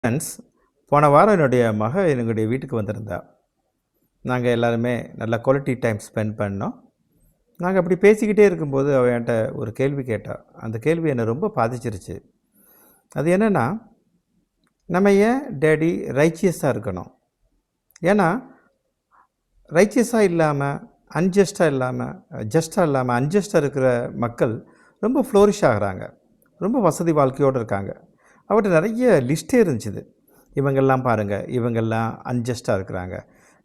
Friends, போன வாரம் என்னுடைய எங்களுடைய வீட்டுக்கு வந்திருந்தா. நாங்கள் எல்லாருமே நல்லா குவாலிட்டி டைம் ஸ்பெண்ட் பண்ணோம். நாங்கள் அப்படி பேசிக்கிட்டே இருக்கும்போது அவள் என்கிட்ட ஒரு கேள்வி கேட்டா. அந்த கேள்வி என்னை ரொம்ப பாதிச்சிருச்சு. அது என்னென்னா, நம்ம ஏன் டேடி ரைச்சியஸாக இருக்கணும்? ஏன்னா ரைச்சியஸாக இல்லாமல், அன்ஜஸ்ட்டாக இல்லாமல், ஜஸ்ட்டாக இல்லாமல் அன்ஜஸ்ட்டாக இருக்கிற மக்கள் ரொம்ப ஃப்ளோரிஷ் ஆகிறாங்க, ரொம்ப வசதி வாழ்க்கையோடு இருக்காங்க. அவர்கிட்ட நிறைய லிஸ்ட்டே இருந்துச்சு. இவங்கெல்லாம் பாருங்கள், இவங்கெல்லாம் அன்ஜஸ்ட்டாக இருக்கிறாங்க,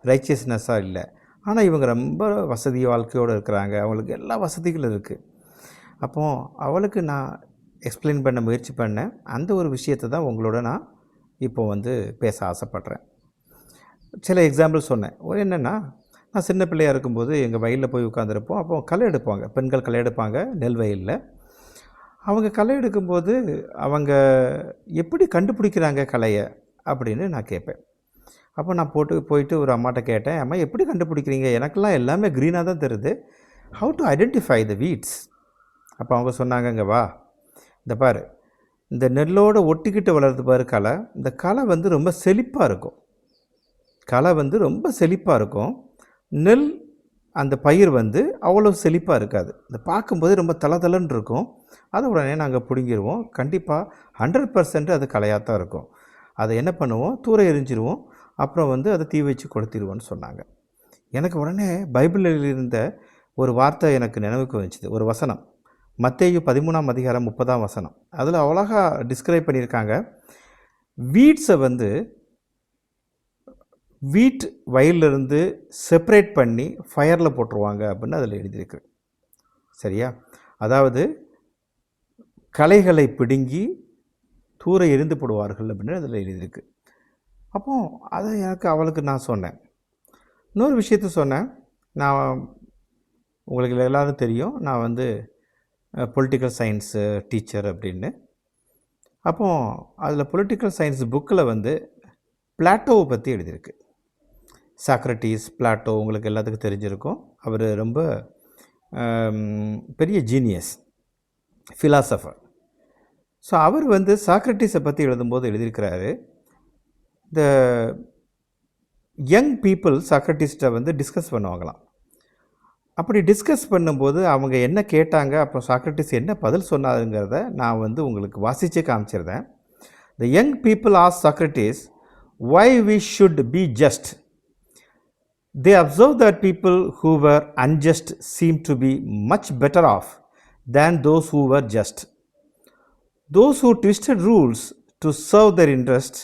ரைச்சியஸ்னஸ்ஸாக இல்லை, ஆனால் இவங்க ரொம்ப வசதி வாழ்க்கையோடு இருக்கிறாங்க, அவங்களுக்கு எல்லா வசதிகளும் இருக்குது. அப்போது அவளுக்கு நான் எக்ஸ்பிளைன் பண்ண முயற்சி பண்ணேன். அந்த ஒரு விஷயத்தை தான் உங்களோட நான் இப்போது பேச ஆசைப்பட்றேன். சில எக்ஸாம்பிள் சொன்னேன். என்னென்னா, நான் சின்ன பிள்ளையாக இருக்கும்போது எங்கள் வயலில் போய் உட்காந்துருப்போம். அப்போ களை எடுப்பாங்க, பெண்கள் களை எடுப்பாங்க நெல் வயலில். அவங்க களை எடுக்கும்போது அவங்க எப்படி கண்டுபிடிக்கிறாங்க களையை அப்படின்னு நான் கேட்பேன். அப்போ நான் போயிட்டு ஒரு அம்மாட்ட கேட்டேன், அம்மா எப்படி கண்டுபிடிக்கிறீங்க? எனக்கெல்லாம் எல்லாமே க்ரீனாக தான் தருது. How to identify the weeds? அப்போ அவங்க சொன்னாங்க, இங்கே வா, இந்த பாரு, இந்த நெல்லோடு ஒட்டிக்கிட்டு வளர்றது பாரு களை, இந்த களை ரொம்ப செழிப்பாக இருக்கும். களை ரொம்ப செழிப்பாக இருக்கும். நெல் அந்த பயிர் அவ்வளோ செழிப்பாக இருக்காது. இந்த பார்க்கும்போது ரொம்ப தளதளன்னு இருக்கும். அதை உடனே நாங்கள் பிடுங்கிடுவோம். கண்டிப்பாக 100% அது களையாக தான் இருக்கும். அதை என்ன பண்ணுவோம், தூர எரிஞ்சிருவோம். அப்புறம் அதை தீ வச்சு கொளுத்திடுவோன்னு சொன்னாங்க. எனக்கு உடனே பைபிளில் இருந்த ஒரு வார்த்தை எனக்கு நினைவுக்கு வந்துச்சு. ஒரு வசனம், மத்தேயு 13ஆம் அதிகாரம் 30ஆம் வசனம். அதில் அழகாக டிஸ்கிரைப் பண்ணியிருக்காங்க. வீட்ஸை வீட் வயலிருந்து செப்பரேட் பண்ணி ஃபயரில் போட்டுருவாங்க அப்படின்னு அதில் எழுதியிருக்கு. சரியா? அதாவது களைகளை பிடுங்கி தூர எரிந்து போடுவார்கள் அப்படின்னு அதில் எழுதியிருக்கு. அப்போது அதை அவளுக்கு நான் சொன்னேன். இன்னொரு விஷயத்த சொன்னேன். நான் உங்களுக்கு எல்லோரும் தெரியும், நான் பொலிட்டிக்கல் சயின்ஸு டீச்சர் அப்படின்னு. அப்போது அதில் பொலிட்டிக்கல் சயின்ஸ் புக்கில் பிளாட்டோவை பற்றி எழுதியிருக்கு. சாக்ரட்டிஸ், பிளாட்டோ உங்களுக்கு எல்லாத்துக்கும் தெரிஞ்சிருக்கும். அவர் ரொம்ப பெரிய ஜீனியஸ் ஃபிலாசபர். ஸோ அவர் சாக்ரட்டிஸை பற்றி எழுதும்போது எழுதியிருக்கிறாரு, இந்த யங் பீப்புள் சாக்ரட்டிஸ்ட்டை டிஸ்கஸ் பண்ணுவாங்களாம். அப்படி டிஸ்கஸ் பண்ணும்போது அவங்க என்ன கேட்டாங்க, அப்புறம் சாக்ரட்டிஸ் என்ன பதில் சொன்னாருங்கிறத நான் உங்களுக்கு வாசித்தே காமிச்சிருந்தேன். The young people ask Socrates, why we should be just. They observed that people who were unjust seemed to be much better off than those who were just. Those who twisted rules to serve their interests,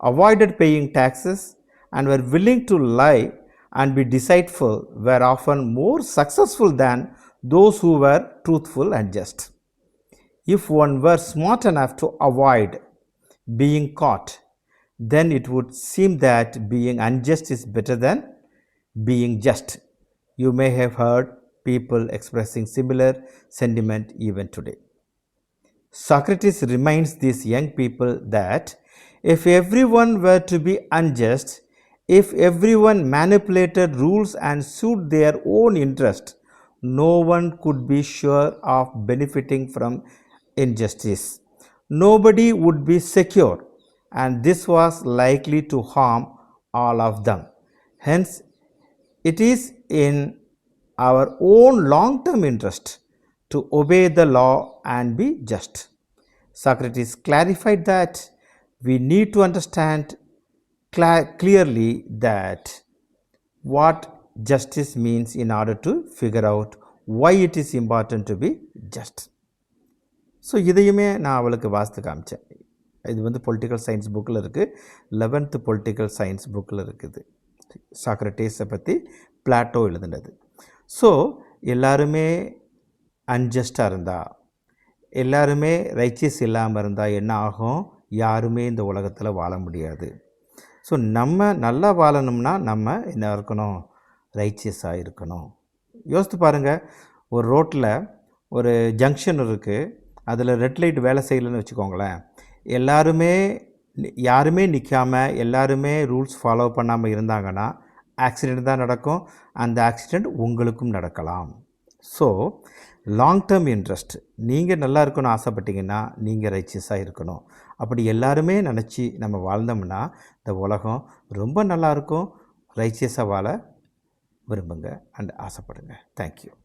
avoided paying taxes, and were willing to lie and be deceitful were often more successful than those who were truthful and just. If one were smart enough to avoid being caught, then it would seem that being unjust is better than being just. You may have heard people expressing similar sentiment even today. Socrates reminds these young people that if everyone were to be unjust, if everyone manipulated rules and suit their own interest, no one could be sure of benefiting from injustice. Nobody would be secure, and this was likely to harm all of them. Hence, it is in our own long-term interest to obey the law and be just. Socrates clarified that we need to understand clearly that what justice means in order to figure out why it is important to be just. So இதையுமே நான் அவளுக்கு வாசித்து காமிச்சேன். இது political science புக்கில் இருக்குது, 11th political science புக்கில் இருக்குது. சாக்ரட்டிஸை பற்றி பிளாட்டோ எழுதுனது. ஸோ எல்லாருமே அன்ஜஸ்டாக இருந்தால், எல்லாருமே ரைச்சியஸ் இல்லாமல் இருந்தால் என்ன ஆகும்? யாருமே இந்த உலகத்தில் வாழ முடியாது. ஸோ நம்ம நல்லா வாழணும்னா நம்ம என்ன இருக்கணும்? ரைச்சியஸாக இருக்கணும். யோசித்து பாருங்கள், ஒரு ரோட்டில் ஒரு ஜங்ஷன் இருக்குது, அதில் ரெட் லைட் வேலை செய்யலைன்னு வச்சுக்கோங்களேன். யாருமே நிற்காமல் எல்லாருமே ரூல்ஸ் ஃபாலோ பண்ணாமல் இருந்தாங்கன்னா ஆக்சிடெண்ட் தான் நடக்கும். அந்த ஆக்சிடெண்ட் உங்களுக்கும் நடக்கலாம். ஸோ லாங் டேர்ம் இன்ட்ரெஸ்ட், நீங்கள் நல்லா இருக்கணும்னு ஆசைப்பட்டீங்கன்னா நீங்கள் ரைச்சியஸாக இருக்கணும். அப்படி எல்லாருமே நினச்சி நம்ம வாழ்ந்தோம்னா இந்த உலகம் ரொம்ப நல்லாயிருக்கும். ரைச்சியஸாக வாழ விரும்புங்க அண்ட் ஆசைப்படுங்க. தேங்க்யூ.